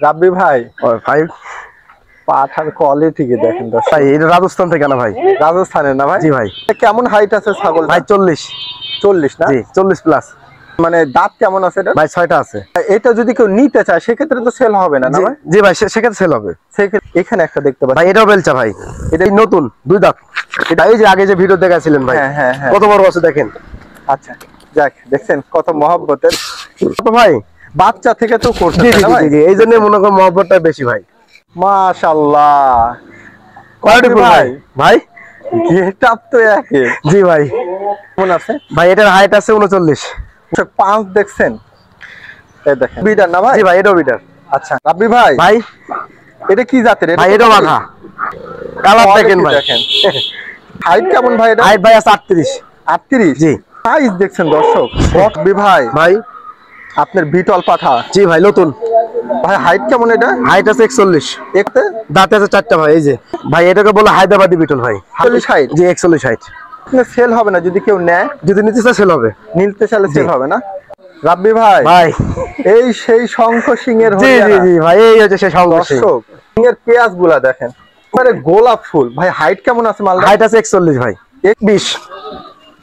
রাব্বি ভাই ভাই পাঠার কোয়ালিটি কি দেখেন দর্শক। ভাই এটা রাজস্থান থেকে না ভাই? রাজস্থানের না ভাই? জি ভাই। কেমন হাইট আছে ছাগল ভাই 40। 40 না? জি 40 প্লাস। মানে দাঁত কেমন আছে এটা? ভাই 6টা আছে। এটা যদি কেউ নিতে চায় সেক্ষেত্রে তো সেল হবে না, না ভাই? জি ভাই সেক্ষেত্রে সেল হবে। সেক্ষেত্রে এখানে একটা দেখতে পাচ্ছি ভাই এটাও বেলচা ভাই, এটা নতুন 2 দাঁত। এটা এই যে আগে যে ভিডিও দেখাছিলেন ভাই, হ্যাঁ কত বড় আছে দেখেন। আচ্ছা যাক, দেখছেন কত মহব্বতের ভাই, বাচ্চা থেকে তো করছে। জি জি জি, এই জন্য মনে করেন মহব্বতটা বেশি ভাই। মাশাআল্লাহ কোয়ালিটি ভাই। ভাই গেট আপ তো একই। জি ভাই। কেমন আছে ভাই? এটার হাইট আছে 39। 5 দেখছেন? এই দেখেন বিডার না ভাই? জি ভাই এটাও বিডার। আচ্ছা রাব্বি ভাই, ভাই এটা কি জাতের? ভাই এটাও মাথা কালার দেখেন ভাই। দেখেন হাইট কেমন ভাই? এটা হাইট ভাই আছে 38। 38? জি। সাইজ দেখছেন দর্শক। রাব্বি ভাই ভাই আপনার বিটল পাঠা। জি ভাই নতুন। ভাই হাইট কেমন? এটা হাইট আছে 41। দেখতে দাঁত আছে 4টা ভাই। এই যে ভাই এটাকে বলে হায়দ্রাবাদি বিটল ভাই। 40 হাইট? জি 41 হাইট। সেল হবে না যদি কেউ নেয়? যদি নিতে চায় সেল হবে। নিতে চাইলে সেল হবে না? রাব্বি ভাই ভাই এই সেই শঙ্খ সিং এর জি জি জি ভাই, এই হচ্ছে সেই শঙ্খ সিং। দর্শক সিং এর পেঁয়াজ গুলা দেখেন, মানে গোলাপ ফুল। ভাই হাইট কেমন আছে মাল? হাইট আছে 41 ভাই। 20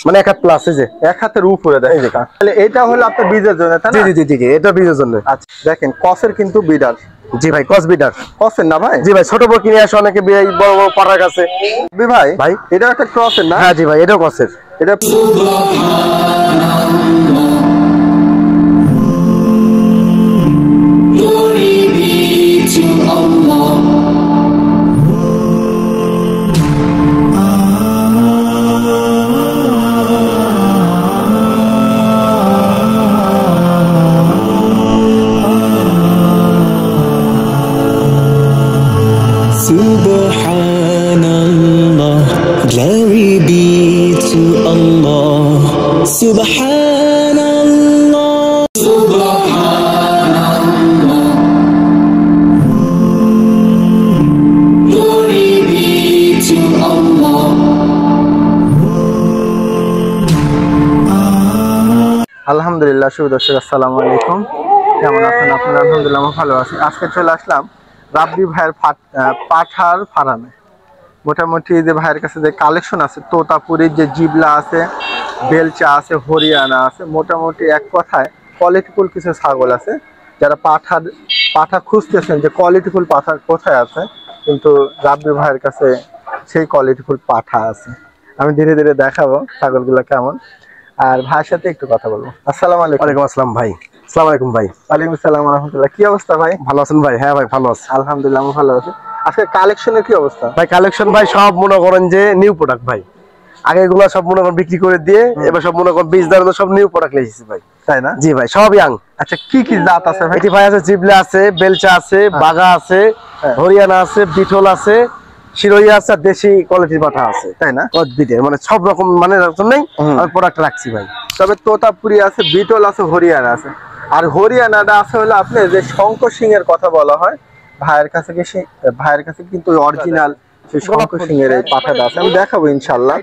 মানে 1 হাত প্লাস। এই যে 1 হাতের উপরে দেখেন। তাহলে এটা হলো আপনার বীজের জন্য, তাই না? জি জি জি জি, এটা বীজের জন্য। আচ্ছা দেখেন কসের কিন্তু বিডার। জি ভাই কস বিডার। কসের না ভাই? জি ভাই ছোট বড় কিনে আসে অনেকে বড় বড় পাড়ার কাছে। ভাই ভাই এটা একটা ক্রসের না? হ্যাঁ জি ভাই এটাও কসের। এটা Subhanallah, glory be to Allah. Subhanallah, Subhanallah, glory be to Allah. আলহামদুলিল্লাহ। শুভ দর্শক আসসালামু আলাইকুম, কেমন আছেন আপনারা? আলহামদুলিল্লাহ আমি ভালো আছি। আজকে চলে আসলাম রাব্বি ভাইয়ের পাঠার ফার্মে। মোটামুটি যে ভাইয়ের কাছে যে কালেকশন আছে, তোতাপুরির যে জিবলা আছে, বেলচা আছে, হরিয়ানা আছে, মোটামুটি এক কথায় কোয়ালিটিফুল কিছু ছাগল আছে। যারা পাঠা খুঁজতেছেন যে কোয়ালিটিফুল পাঠা কোথায় আছে, কিন্তু রাব্বি ভাইয়ের কাছে সেই কোয়ালিটিফুল পাঠা আছে। আমি ধীরে ধীরে দেখাবো ছাগলগুলো কেমন, আর ভাইয়ের সাথে একটু কথা বলবো। আসসালামু আলাইকুম। ওয়ালাইকুম আসসালাম ভাই। আসসালামু আলাইকুম ভাই। ওয়ালাইকুম আসসালাম ওয়া রাহমাতুল্লাহ। কি অবস্থা ভাই? ভালো আছেন ভাই? হ্যাঁ ভাই ভালো আছি আলহামদুলিল্লাহ আমি ভালো আছি। আজকে কালেকশনের কি অবস্থা ভাই? কালেকশন ভাই সব মনে করেন যে নিউ প্রোডাক্ট ভাই। আগে এগুলো সব মনে করেন বিক্রি করে দিয়ে এবার সব মনে করেন বীজ দাঁড়ানো সব নিউ প্রোডাক্ট নিয়েছি ভাই। তাই না? জি ভাই সব ইয়াং। আচ্ছা কি কি জাত আছে ভাই? এটি ভাই আছে জিবলা আছে, বেলচা আছে, বাগা আছে, হরিয়ানা আছে, বিটল আছে, শিরোইয়া আছে, দেশি কোয়ালিটির পাঠা আছে। তাই না? মানে সব রকম মানে জন্যই আমি প্রোডাক্ট রাখছি ভাই। তবে তোতাপুরি আছে, বিটল আছে, হরিয়ানা আছে। আর হরিয়ানাটা আছে হলো আপনি যে শঙ্খ সিং এর কথা বলা হয়, ভাইয়ের কাছে কিন্তু অরিজিনাল সেই শঙ্খ সিং এর এই পাঠাটা আছে। আমি দেখাবো ইনশাআল্লাহ।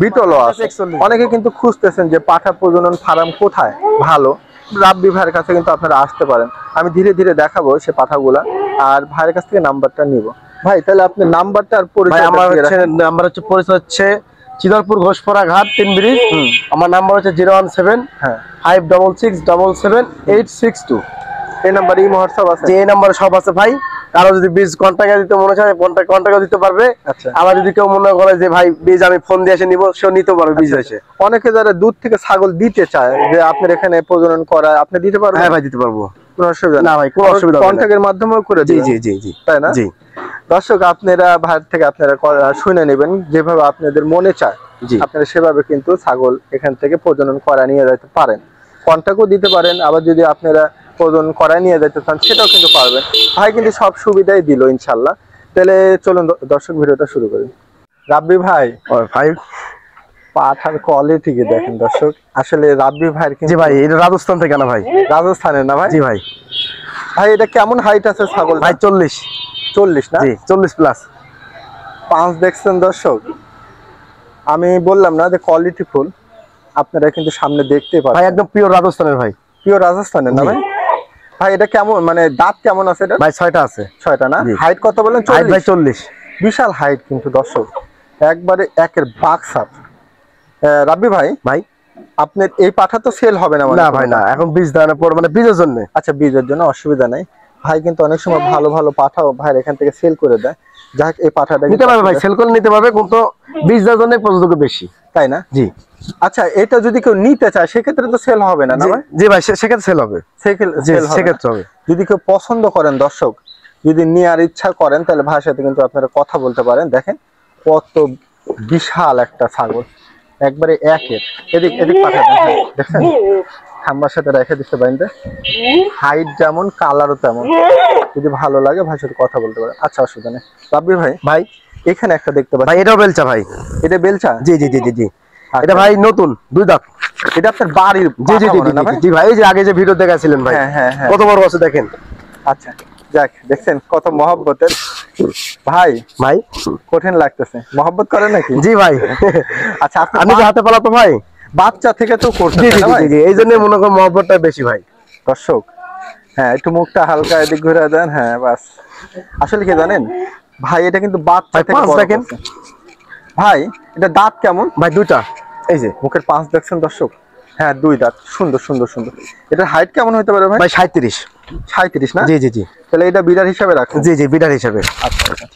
বিটলও আছে। অনেকে কিন্তু খুঁজতেছেন যে পাঠা প্রজনন ফার্ম কোথায় ভালো, রাব্বি ভাইয়ের কাছে কিন্তু আপনারা আসতে পারেন। আমি ধীরে ধীরে দেখাবো সে পাঠাগুলা, আর ভাইয়ের কাছ থেকে নাম্বারটা নিব। ভাই তাহলে আপনি নাম্বারটা আর পরিচয়। আমার হচ্ছে পরিচয় হচ্ছে চিদরপুর ঘোষপাড়া ঘাট 3 ব্রিজ। আমার নাম্বার হচ্ছে 01756777862। এই নাম্বারে হোয়াটসঅ্যাপ আছে? এই নাম্বারে সব আছে ভাই। কারো যদি বীজ কন্টাক্ট দিতে মনে চায় কন্টাক্ট দিতে পারবে। আচ্ছা। আবার যদি কেউ মনে করে যে ভাই বীজ আমি ফোন দিয়ে এসে নিব, সেও নিতে পারবে বীজ এসে। অনেকে যারা দূর থেকে ছাগল দিতে চায় যে আপনার এখানে প্রজনন করা, আপনি দিতে পারবেন? হ্যাঁ ভাই দিতে পারবো, কোনো অসুবিধা না ভাই, কোনো অসুবিধা নেই। কন্টাক্টের মাধ্যমেও করে জি দিবেন? জি জি জি তাই না? জি। দর্শক আপনারা ভাইয়ের থেকে আপনারা শুনে নেবেন, যেভাবে আপনাদের মনে চায় আপনারা সেভাবে কিন্তু ছাগল এখান থেকে প্রজনন করা নিয়ে যেতে পারেন। কন্টাক্টও দিতে পারেন, আবার যদি আপনারা প্রজনন করা নিয়ে যেতে চান সেটাও কিন্তু পারবেন। ভাই কিন্তু সব সুবিধাই দিল ইনশাল্লাহ। তাহলে চলুন দর্শক ভিডিওটা শুরু করি। রাব্বি ভাই ভাই পাঠার কোয়ালিটি কি দেখেন দর্শক। আসলে রাব্বি ভাইয়ের কিন্তু। জি ভাই এটা রাজস্থান থেকে না ভাই? রাজস্থানের না ভাই? জি ভাই। ভাই এটা কেমন হাইট আছে ছাগল? ভাই 40। 40 না? জি 40 প্লাস। 5 দেখছেন দর্শক। আমি বললাম না যে কোয়ালিটি ফুল, আপনারা কিন্তু সামনে দেখতে পাবেন। ভাই একদম পিওর রাজস্থানের ভাই। পিওর রাজস্থানের না ভাই? ভাই এটা কেমন মানে দাঁত কেমন আছে এটা? ভাই 6টা আছে। 6টা না? জি। হাইট কত বলেন? হাইট ভাই 40। 40। বিশাল হাইট কিন্তু দর্শক, একবারে একের বাক্সাপ। রাব্বি ভাই, ভাই আপনার এই পাঠা তো সেল হবে না মানে? না ভাই না, এখন বীজ দাঁড়ানোর পর মানে বীজের জন্য। আচ্ছা, বীজের জন্য অসুবিধা নাই। ভাই কিন্তু অনেক সময় ভালো ভালো পাঠাও ভাই এখান থেকে সেল করে দেয়। যাক এই পাঠাটা নিতে পারবে ভাই, সেল করে নিতে পারবে, কিন্তু বীজ দেওয়ার জন্য প্রযোজ্য বেশি, তাই না? জি। আচ্ছা, এটা যদি কেউ নিতে চায় সেক্ষেত্রে তো সেল হবে না, না ভাই? জি ভাই, সেক্ষেত্রে সেল হবে, সেক্ষেত্রে হবে। যদি কেউ পছন্দ করেন দর্শক, যদি নেওয়ার ইচ্ছা করেন, তাহলে ভাইয়ের সাথে কিন্তু আপনারা কথা বলতে পারেন। দেখেন কত বিশাল একটা ছাগল, একবারে একের। এদিক এদিক পাঠাবেন, দেখেন খাম্বার সাথে রেখে দিতে পারেন। হাইট যেমন, কালারও তেমন। যদি ভালো লাগে ভাইয়ের সাথে কথা বলতে পারেন। আচ্ছা, অসুবিধা নেই। রাব্বি ভাই, ভাই এখানে একটা দেখতে পাচ্ছি, ভাই এটাও বেলচা ভাই। এটা বেলচা? জি জি জি জি জি। আচ্ছা। এটা ভাই নতুন 2 দাঁত। এটা আপনার বাড়ির? জি জি জি পাঠা না ভাই? জি ভাই, এই যে আগে যে ভিডিও দেখাছিলেন ভাই, হ্যাঁ হ্যাঁ হ্যাঁ। কত বড় আছে দেখেন। আচ্ছা, যাক দেখছেন কত মহব্বতের। ভাই ভাই কঠিন লাগতেছে, মহব্বত করে নাকি? জি ভাই। আচ্ছা, আপনি আমি যে হাতে পালা তো ভাই, বাচ্চা থেকে তো করছেন জি জি না ভাই? জি জি, এই জন্য মনে করেন মহব্বতটা বেশি ভাই। দর্শক, হ্যাঁ একটু মুখটা হালকা এদিক ঘুরে দেন, হ্যাঁ বাস। আসলে কি জানেন ভাই, এটা কিন্তু বাচ্চা ভাই থেকে পাঁচ বড় দেখেন। করছে। ভাই এটা দাঁত কেমন? ভাই 2টা, এই যে মুখের পাঁচ দেখছেন দর্শক? হ্যাঁ 2 দাঁত, সুন্দর সুন্দর সুন্দর। এটার হাইট কেমন হতে পারে ভাই? ভাই 37। 37 না? জি জি জি তাহলে এটা বিড়ার হিসাবে রাখুন। জি জি, বিডার হিসাবে। আচ্ছা আচ্ছা।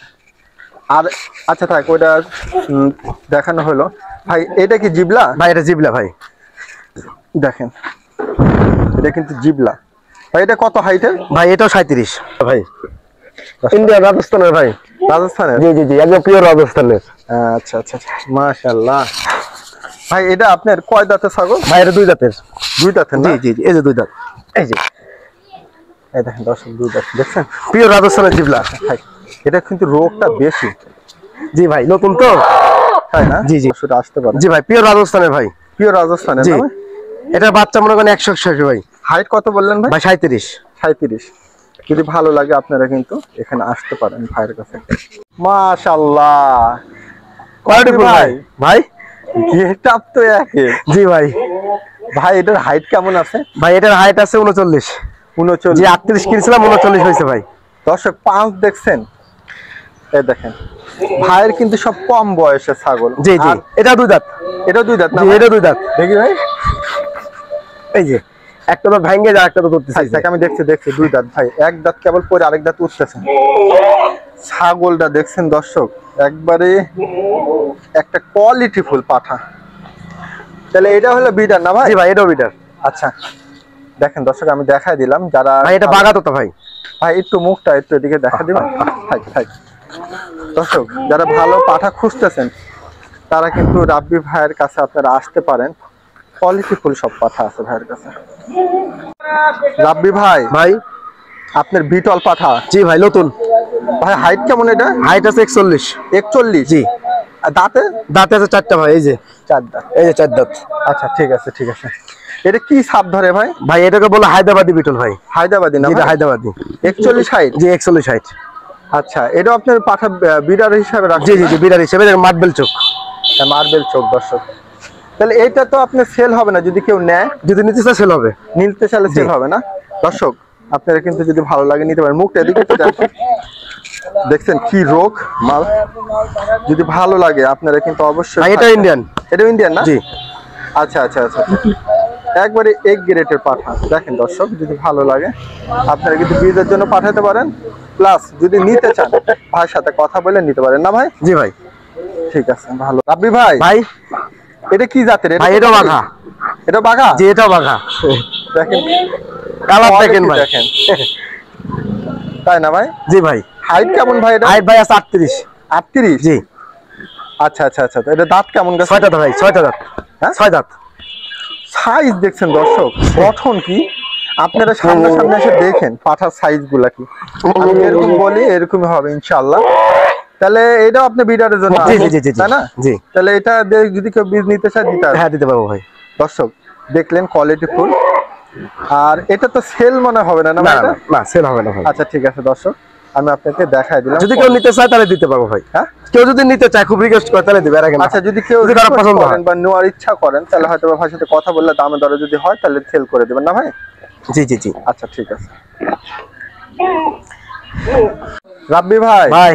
আর আচ্ছা থাক, ওইটা দেখানো হলো। ভাই এটা কি জিবলা? ভাই এটা জিবলা ভাই। দেখেন এটা কিন্তু জিবলা। ভাই এটা কত হাইটের? ভাই এটাও 37 ভাই। ইন্ডিয়া, রাজস্থানের ভাই। রাজস্থানের? জি জি জি, একদম পিওর রাজস্থানের। আচ্ছা আচ্ছা, মাশাআল্লাহ। ভাই এটা আপনার কয় দাঁতের ছাগল? ভাই এটা 2 দাঁতের। 2 দাঁতের না? জি জি জি, এই যে 2 দাঁত, এই যে এই দেখেন দর্শক, 2 দাঁত দেখছেন? পিওর রাজস্থানের জিবলা। ভাই এটা কিন্তু রোগটা বেশি, জি ভাই, নতুন তো, তাই না? জি জি সেটা আসতে পারে। জি ভাই, পিওর রাজস্থানের ভাই। পিওর রাজস্থানের জি, না ভাই? এটা বাচ্চা মনে করেন 100 ভাই। হাইট কত বললেন ভাই? ভাই 37। 37। যদি ভালো লাগে আপনারা কিন্তু এখানে আসতে পারেন ভাইয়ের কাছে। মাশাআল্লাহ, কোয়ালিটি ভাই। ভাই গেট আপ তো একই। জি ভাই। ভাই এটার হাইট কেমন আছে? ভাই এটার হাইট আছে 39। 39। জি 38 কিনছিলাম, 39 হয়েছে ভাই। দর্শক 5 দেখছেন? এই দেখেন ভাইয়ের কিন্তু সব কম বয়সের ছাগল। জি জি, আর এটা 2 দাঁত। এটা 2 দাঁত না জি, ভাই? এটা 2 দাঁত। দেখি ভাই, এই যে একটা তো ভাঙ্গে যায়, একটা তো ধরতেছে। ভাই দেখে আমি দেখছি 2 দাঁত। ভাই এক দাঁত কেবল পরে আরেক দাঁত উঠতেছে। ছাগলটা দেখছেন দর্শক, একবারে একটা কোয়ালিটি ফুল পাঠা। তাহলে এটা হলো বিডার না ভাই? জি ভাই, এটাও বিটার। আচ্ছা দেখেন দর্শক, আমি দেখাই দিলাম যারা। ভাই এটা বাগাতো তো ভাই। ভাই একটু মুখটা একটু এদিকে দেখা দিবেন। দর্শক যারা ভালো পাঠা খুঁজতেছেন তারা কিন্তু রাব্বি ভাইয়ের কাছে আপনারা আসতে পারেন। কোয়ালিটি ফুল সব পাঠা আছে ভাইয়ের কাছে। রাব্বি ভাই, ভাই আপনার বিটল পাঠা। জি ভাই, নতুন। ভাই হাইট কেমন এটা? হাইট আছে 41। 41? জি। আর দাঁতে? দাঁতে আছে 4টা ভাই, এই যে 4 দাঁত। এই যে 4 দাঁত। আচ্ছা ঠিক আছে ঠিক আছে। এটা কি সাপ ধরে ভাই? ভাই এটাকে বলে হায়দ্রাবাদি বিটল ভাই। হায়দ্রাবাদি না? এটা হায়দ্রাবাদি। 41 হাইট? জি 41 হাইট। আচ্ছা, এটা আপনার পাঠা বিডার হিসাবে রাখছেন? জি জি জি, বিড়ার হিসেবে মার্বেল চোখ। মার্বেল চোখ দর্শক। তাহলে এইটা তো আপনার সেল হবে না যদি কেউ নেয়? যদি নিতে চায় সেল হবে। নিতে চাইলে সেল হবে না দর্শক। আপনারা কিন্তু যদি ভালো লাগে নিতে পারেন। মুখটা এদিকে একটু দেখেন, দেখছেন কি রোগ মাল। যদি ভালো লাগে আপনারা কিন্তু অবশ্যই। ভাই এটা ইন্ডিয়ান। এটা ইন্ডিয়ান না? জি। আচ্ছা আচ্ছা আচ্ছা, একবারে এক গ্রেডের পাঠা। দেখেন দর্শক, যদি ভালো লাগে আপনারা কিন্তু বীজের জন্য পাঠাতে পারেন, প্লাস যদি নিতে চান ভাইয়ের সাথে কথা বলে নিতে পারেন। না ভাই? জি ভাই। ঠিক আছে, ভালো। রাব্বি ভাই, ভাই এটা কি জাতের? ভাই এটাও বাঘা। এটা বাঘা? জি এটাও বাঘা। দেখেন কালার দেখেন ভাই। দেখেন, তাই না ভাই? জি ভাই। হাইট কেমন ভাই এটা? হাইট ভাই আছে 38। 38? জি। আচ্ছা আচ্ছা আচ্ছা, এটা দাঁত কেমন গেছে? 6টা ভাই, 6টা দাঁত। হ্যাঁ 6 দাঁত। সাইজ দেখছেন দর্শক, গঠন কি আপনারা সামনে এসে দেখেন পাঠার সাইজ গুলা কি। আমি এরকম বলি এরকমই হবে ইনশাআল্লাহ। তাহলে এটাও আপনি বিডারের জন্য জি জি জি জি, তাই না? জি। তাহলে এটা যদি কেউ বীজ নিতে চায় দিতে পারবে? হ্যাঁ দিতে পারবো ভাই। দর্শক দেখলেন কোয়ালিটি ফুল। আর এটা তো সেল মনে হবে না? না না ভাই এটা? না, সেল হবে না ভাই। আচ্ছা ঠিক আছে দর্শক, আমি আপনাকে দেখাই দিলাম। যদি কেউ নিতে চায় তাহলে দিতে পারবো ভাই। হ্যাঁ, কেউ যদি নিতে চায় খুব রিকোয়েস্ট করে তাহলে দিবে, এর আগে না। আচ্ছা যদি কেউ যদি কারো পছন্দ করেন হয়। বা নেওয়ার ইচ্ছা করেন তাহলে হয়তো ভাইয়ের সাথে কথা বললে দামে দরে যদি হয় তাহলে সেল করে দেবেন। না ভাই? জি জি জি। আচ্ছা ঠিক আছে। রাব্বি ভাই, ভাই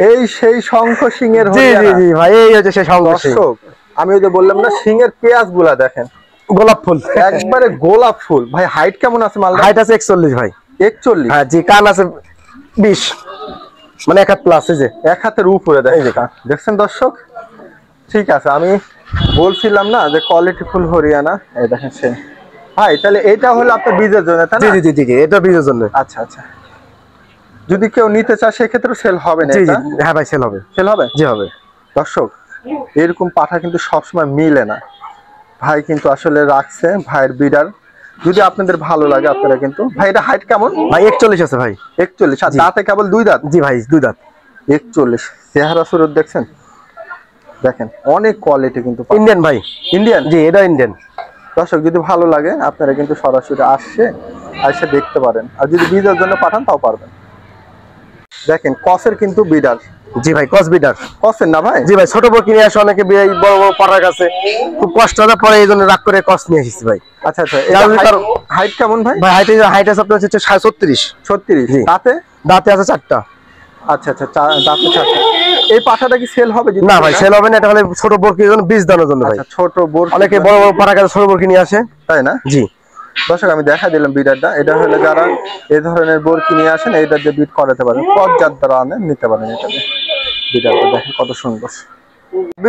এই সেই শঙ্খ সিং এর জি জি হরিয়ানা। জি ভাই, এই হচ্ছে সেই শঙ্খ সিং। দর্শক, আমি ওই যে বললাম না, সিং এর পেঁয়াজ গুলা দেখেন, গোলাপ ফুল, একবারে গোলাপ ফুল। ভাই হাইট কেমন আছে মালটা? হাইট আছে 41 ভাই। 41? হ্যাঁ জি, কান আছে 20, মানে 1 হাত প্লাস। এই যে এক হাতের উপরে দেখছেন দর্শক। ঠিক আছে, আমি বলছিলাম না যে কোয়ালিটি ফুল হরিয়ানা, এই দেখেন সে। ভাই তাহলে এটা হলো আপনার বীজের জন্য, তাই জি না? জি জি জি, এটা বীজের জন্য। আচ্ছা আচ্ছা, যদি কেউ নিতে চায় সেক্ষেত্রে সেল হবে না? জি জি, এটা হ্যাঁ ভাই সেল হবে। সেল হবে? জি হবে। দর্শক, এরকম পাঠা কিন্তু সবসময় মিলে না। ভাই কিন্তু আসলে রাখছে ভাইয়ের বিডার, যদি আপনাদের ভালো লাগে আপনারা কিন্তু। ভাই এটা হাইট কেমন? ভাই 41 আছে ভাই। 41? আর জি। দাঁতে কেবল 2 দাঁত? জি ভাই 2 দাঁত। 41। চেহারা সুরত দেখছেন, দেখেন অনেক কোয়ালিটি কিন্তু। ইন্ডিয়ান ভাই। ইন্ডিয়ান? জি, এটা ইন্ডিয়ান। দর্শক যদি ভালো লাগে আপনারা কিন্তু সরাসরি এসে দেখতে পারেন, আর যদি বীজের জন্য পাঠান তাও পারবেন। দেখেন কসের কিন্তু বিডার। জি ভাই, কস বিডার। কসের না ভাই? জি ভাই, ছোট বড় কিনে আসে অনেকে, এই বড় বড় পাড়ার কাছে খুব কষ্ট হয়, পরে এই জন্য রাগ করে কস নিয়ে এসেছি ভাই। আচ্ছা আচ্ছা, হাইট কেমন ভাই? ভাই হাইট আছে আপনার হচ্ছে 36। 36? জি। দাঁতে? দাঁতে আছে 4টা। আচ্ছা আচ্ছা, দাঁতে 4টা। এই পাঠাটা কি সেল হবে? না ভাই সেল হবে না, এটা হলে ছোট বরকির জন্য, বীজ দানোর জন্য ভাই। আচ্ছা, ছোট বোর। অনেকে বড় বড় পাড়ার কাছে ছোট বরকি নিয়ে আসে, তাই না? জি। দর্শক আমি দেখা দিলাম বিডারটা, এটা হলে যারা এই ধরনের বোরকি নিয়ে আসেন এইটা দিয়ে বিট করাতে পারেন, পর্যাপ্ত দ্বারা আনেন নিতে পারেন। এটা বিডারটা দেখেন কত সুন্দর।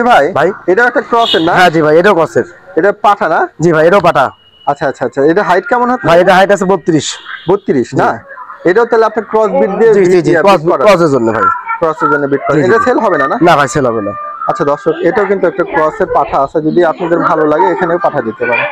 ভাই ভাই এটা একটা ক্রসের না? হ্যাঁ জি ভাই, এটাও কসের। এটা পাঠা না? জি ভাই, এটাও পাটা। আচ্ছা আচ্ছা আচ্ছা, এটা হাইট কেমন হবে ভাই? এটা হাইট আছে 32। 32 না? এটাও তাহলে আপনি ক্রস বিট দিয়ে? জি জি জি, ক্রসের জন্য ভাই। ক্রসের জন্য বিট করেন। জি, জি, এটা জি। সেল হবে না? না না ভাই সেল হবে না। আচ্ছা দর্শক, এটাও কিন্তু একটা ক্রসের পাঠা আছে, যদি আপনাদের ভালো লাগে এখানেও পাঠা দিতে পারেন।